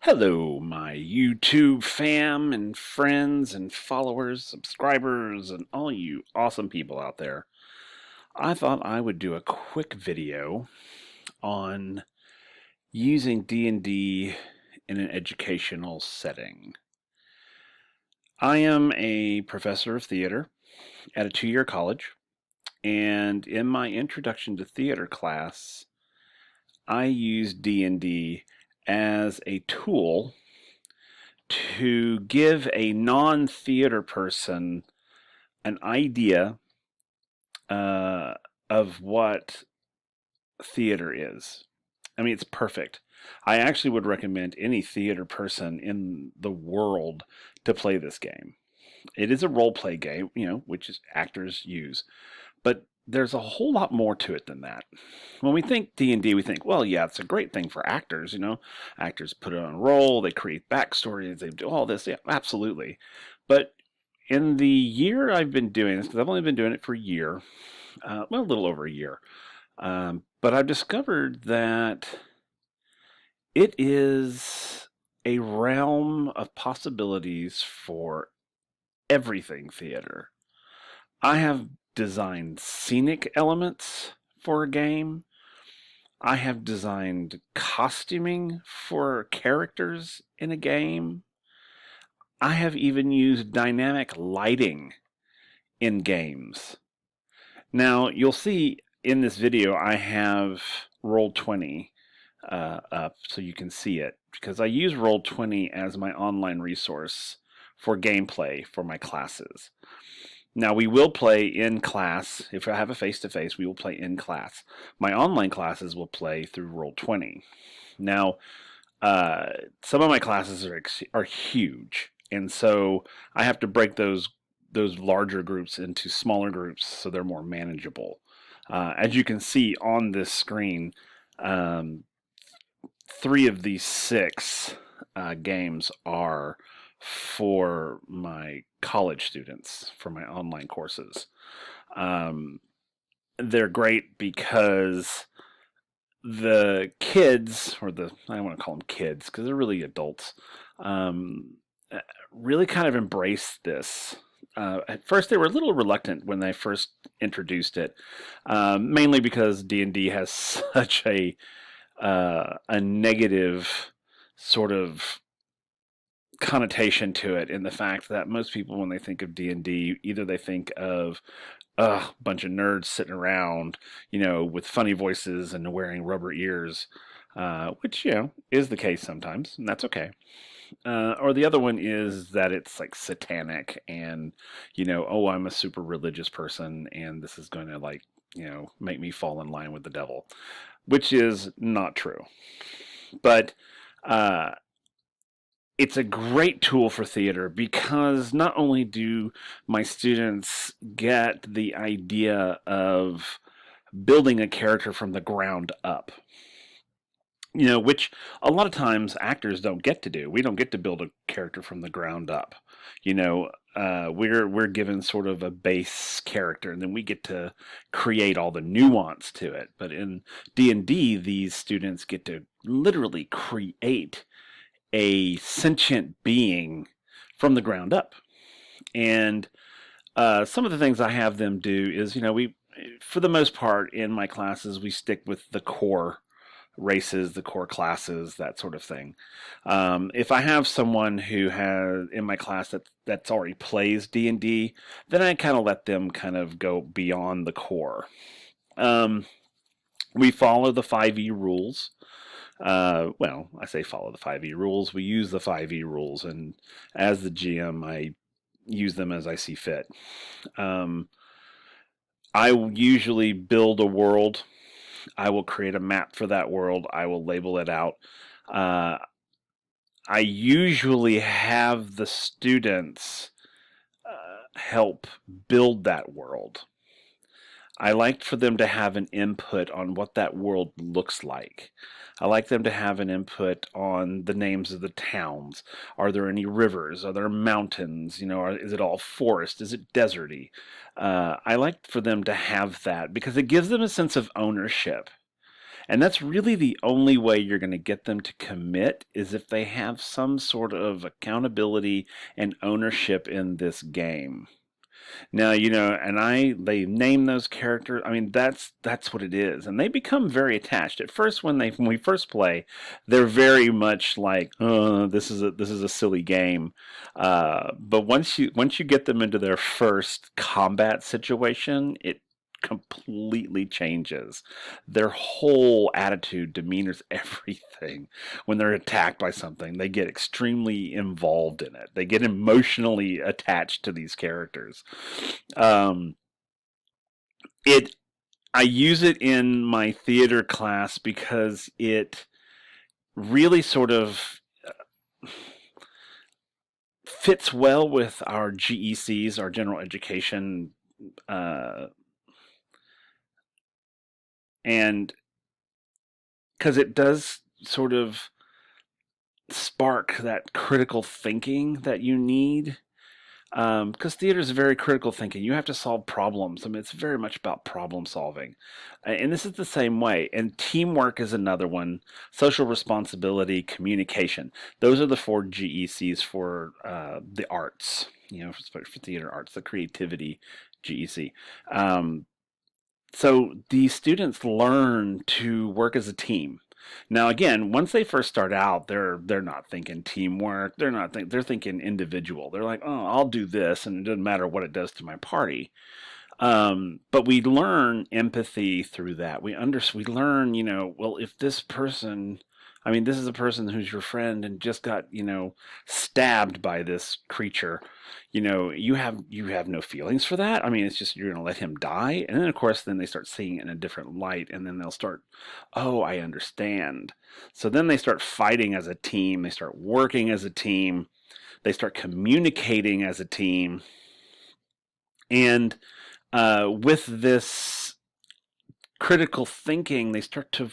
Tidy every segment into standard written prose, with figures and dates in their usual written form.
Hello, my YouTube fam and friends and followers, subscribers, and all you awesome people out there. I thought I would do a quick video on using D&D in an educational setting. I am a professor of theater at a two-year college, and in my introduction to theater class, I use D&D as a tool to give a non-theater person an idea of what theater is. I mean, it's perfect. I actually would recommend any theater person in the world to play this game. It is a role play game, which is actors use, but there's a whole lot more to it than that. When we think D&D, we think, well, yeah, it's a great thing for actors, Actors put it on a role, they create backstories, they do all this. Yeah, absolutely. But in the year I've been doing this, because I've only been doing it for a year, well, a little over a year, but I've discovered that it is a realm of possibilities for everything theater. I have designed scenic elements for a game. I have designed costuming for characters in a game. I have even used dynamic lighting in games. Now, you'll see in this video I have Roll20 up so you can see it, because I use Roll20 as my online resource for gameplay for my classes. Now, we will play in class. If I have a face-to-face, we will play in class. My online classes will play through Roll20. Now, some of my classes are huge, and so I have to break those larger groups into smaller groups so they're more manageable. As you can see on this screen, 3 of these 6 games are for my college students, for my online courses. They're great because the kids, I don't want to call them kids because they're really adults, really kind of embrace this. At first, they were a little reluctant when they first introduced it, mainly because D&D has such a negative sort of connotation to it, in the fact that most people, when they think of D&D, either they think of a bunch of nerds sitting around, with funny voices and wearing rubber ears, which, is the case sometimes, and that's okay. Or the other one is that it's like satanic and, oh, I'm a super religious person and this is going to make me fall in line with the devil, which is not true. But it's a great tool for theater because not only do my students get the idea of building a character from the ground up, which a lot of times actors don't get to do. We don't get to build a character from the ground up. We're given sort of a base character, and then we get to create all the nuance to it. But in D&D, these students get to literally create a sentient being from the ground up. And some of the things I have them do is, for the most part in my classes, we stick with the core races, the core classes, that sort of thing. If I have someone who has in my class that's already plays D&D, then I kind of let them kind of go beyond the core. We follow the 5e rules. Well, I say follow the 5e rules. We use the 5e rules, and as the GM, I use them as I see fit. I usually build a world. I will create a map for that world. I will label it out. I usually have the students help build that world. I like for them to have an input on what that world looks like. I like them to have an input on the names of the towns. Are there any rivers? Are there mountains? Is it all forest? Is it deserty? I like for them to have that because it gives them a sense of ownership. And that's really the only way you're going to get them to commit is if they have some sort of accountability and ownership in this game. Now, and they name those characters. I mean, that's what it is, and they become very attached. At first, when we first play, they're very much like, this is a silly game. But once you get them into their first combat situation, it completely changes. Their whole attitude, demeanors, everything. When they're attacked by something, they get extremely involved in it. They get emotionally attached to these characters. Um, it I use it in my theater class because it really sort of fits well with our GECs, our general education, uh, and because it does sort of spark that critical thinking that you need. Because theater is very critical thinking. You have to solve problems. I mean, it's very much about problem solving. And this is the same way. And teamwork is another one. Social responsibility, communication. Those are the four GECs for the arts, for theater arts, the creativity GEC. Um, so these students learn to work as a team. Now, again, once they first start out, they're not thinking teamwork. They're thinking individual. They're like, oh, I'll do this, and it doesn't matter what it does to my party. But we learn empathy through that. We learn, well, if this person, I mean, this is a person who's your friend and just got, stabbed by this creature. You have no feelings for that. I mean, it's just you're going to let him die. And then of course, then they start seeing it in a different light, and then they'll start, oh, I understand. So then they start fighting as a team. They start working as a team. They start communicating as a team. And with this critical thinking, they start to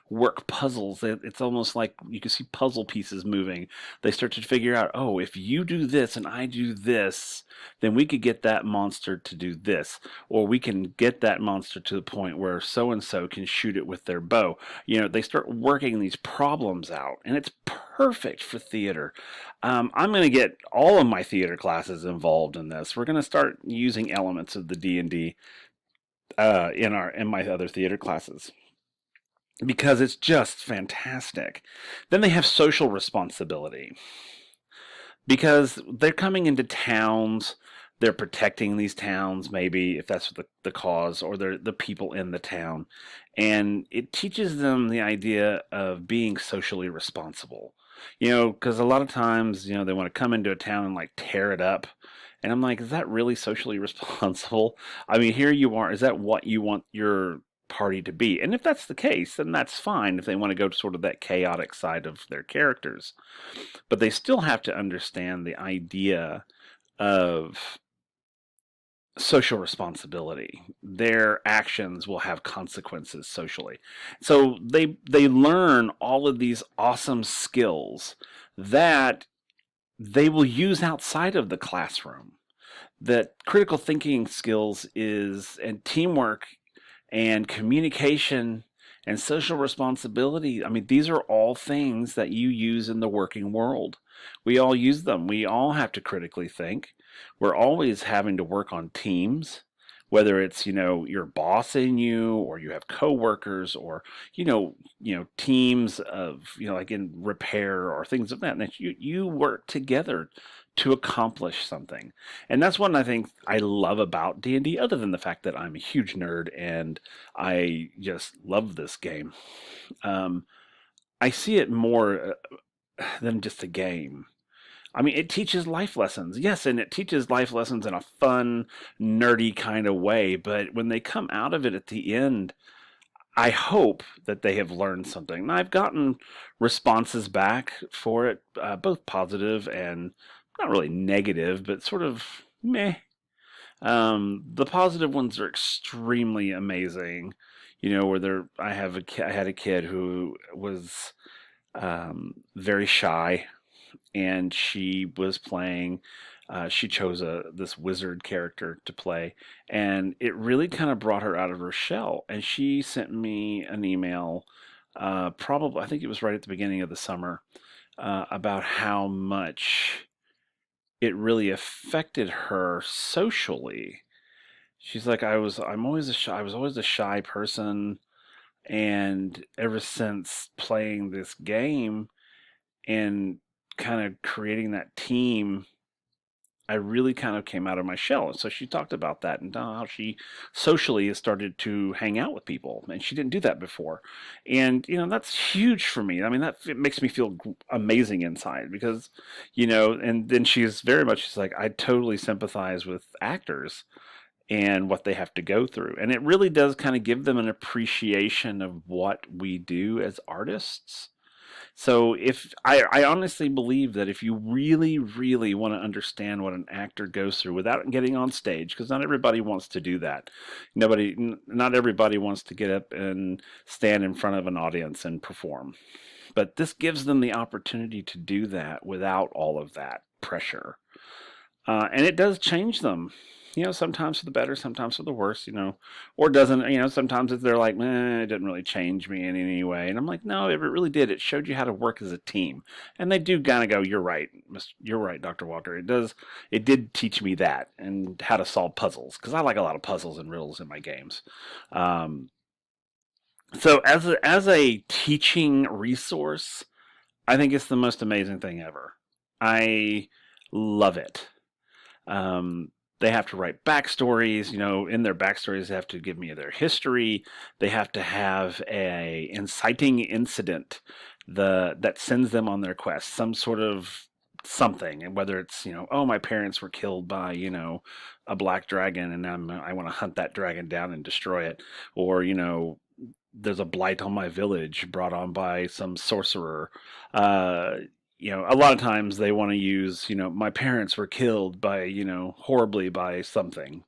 work puzzles. It's almost like you can see puzzle pieces moving. They start to figure out, oh, if you do this and I do this, then we could get that monster to do this, or we can get that monster to the point where so and so can shoot it with their bow. They start working these problems out, and it's perfect for theater. I'm going to get all of my theater classes involved in this. We're going to start using elements of the D&D in my other theater classes because it's just fantastic. Then they have social responsibility because they're coming into towns. They're protecting these towns, maybe if that's the cause, or they're the people in the town, and it teaches them the idea of being socially responsible. Because a lot of times, they want to come into a town and like tear it up, and I'm like, is that really socially responsible? I mean, here you are. Is that what you want your party to be? And if that's the case, then that's fine if they want to go to sort of that chaotic side of their characters. But they still have to understand the idea of social responsibility. Their actions will have consequences socially. So they learn all of these awesome skills that they will use outside of the classroom. That critical thinking skills is and teamwork and communication and social responsibility. I mean, these are all things that you use in the working world. We all use them. We all have to critically think. We're always having to work on teams, whether it's, your boss in you, or you have coworkers, or, teams of, like in repair or things of that nature. You work together to accomplish something. And that's what I think I love about D&D, other than the fact that I'm a huge nerd and I just love this game. Um, I see it more than just a game. I mean, it teaches life lessons. Yes, and it teaches life lessons in a fun, nerdy kind of way, but when they come out of it at the end, I hope that they have learned something. And I've gotten responses back for it, both positive and not really negative, but sort of meh. The positive ones are extremely amazing. Where I had a kid who was very shy, and she was playing She chose this wizard character to play, and it really kind of brought her out of her shell. And she sent me an email, probably I think it was right at the beginning of the summer, about how much it really affected her socially. She's like, I was always a shy person, and ever since playing this game and kind of creating that team, I really kind of came out of my shell. And so she talked about that and how she socially has started to hang out with people, and she didn't do that before. And that's huge for me. I mean, that it makes me feel amazing inside because, and then she's like, I totally sympathize with actors and what they have to go through. And it really does kind of give them an appreciation of what we do as artists. So if I honestly believe that if you really, really want to understand what an actor goes through without getting on stage, because not everybody wants to do that. Not everybody wants to get up and stand in front of an audience and perform. But this gives them the opportunity to do that without all of that pressure. And it does change them. Sometimes for the better, sometimes for the worse, or doesn't, sometimes if they're like, it didn't really change me in any way. And I'm like, no, it really did. It showed you how to work as a team. And they do kind of go, you're right, Dr. Walker. It did teach me that and how to solve puzzles, because I like a lot of puzzles and riddles in my games. Um, so as a teaching resource, I think it's the most amazing thing ever. I love it. Um, they have to write backstories. In their backstories, they have to give me their history. They have to have a inciting incident that sends them on their quest, some sort of something, and whether it's oh, my parents were killed by a black dragon, and I want to hunt that dragon down and destroy it, or there's a blight on my village brought on by some sorcerer. Uh, a lot of times they want to use, my parents were killed by, horribly by something.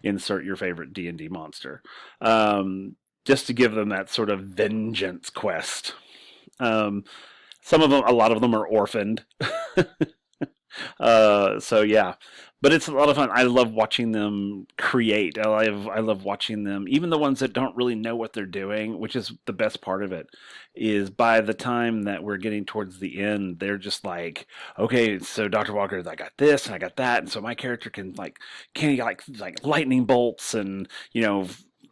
Insert your favorite D&D monster. Just to give them that sort of vengeance quest. Um, a lot of them are orphaned. So yeah, but it's a lot of fun. I love watching them create. I love watching them, even the ones that don't really know what they're doing, which is the best part of it. Is by the time that we're getting towards the end, they're just like, okay, so Dr. Walker, I got this and I got that, and so my character can he like lightning bolts and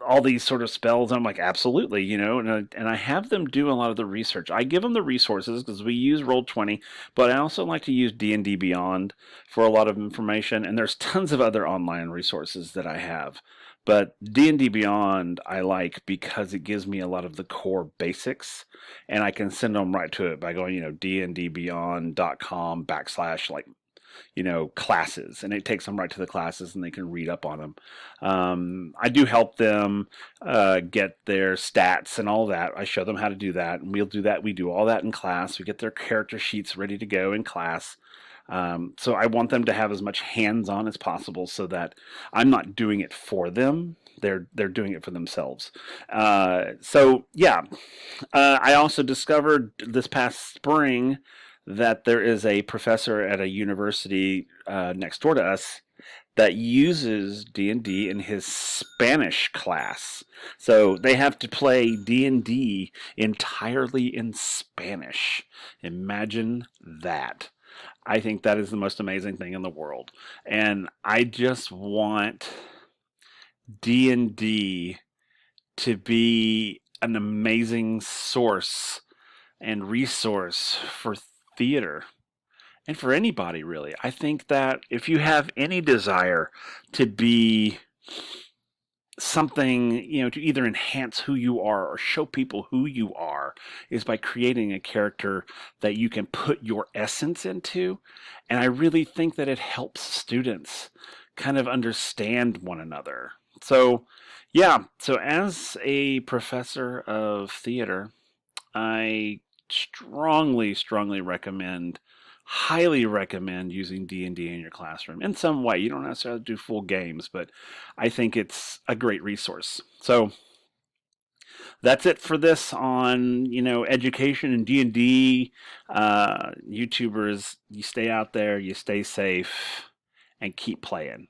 all these sort of spells. And I'm like, absolutely, and I have them do a lot of the research. I give them the resources because we use Roll20, but I also like to use D&D Beyond for a lot of information. And there's tons of other online resources that I have. But D&D Beyond I like because it gives me a lot of the core basics, and I can send them right to it by going, dndbeyond.com / like classes, and it takes them right to the classes and they can read up on them. I do help them get their stats and all that. I show them how to do that, and we'll do that. We do all that in class. We get their character sheets ready to go in class. So I want them to have as much hands-on as possible so that I'm not doing it for them. They're doing it for themselves. So yeah, I also discovered this past spring that there is a professor at a university next door to us that uses D&D in his Spanish class. So they have to play D&D entirely in Spanish. Imagine that. I think that is the most amazing thing in the world. And I just want D&D to be an amazing source and resource for theater and for anybody, really. I think that if you have any desire to be something, to either enhance who you are or show people who you are, is by creating a character that you can put your essence into. And I really think that it helps students kind of understand one another. So, yeah, so as a professor of theater, I strongly, strongly recommend, highly recommend using D&D in your classroom in some way. You don't necessarily do full games, but I think it's a great resource. So that's it for this on, education and D&D. YouTubers, you stay out there, you stay safe, and keep playing.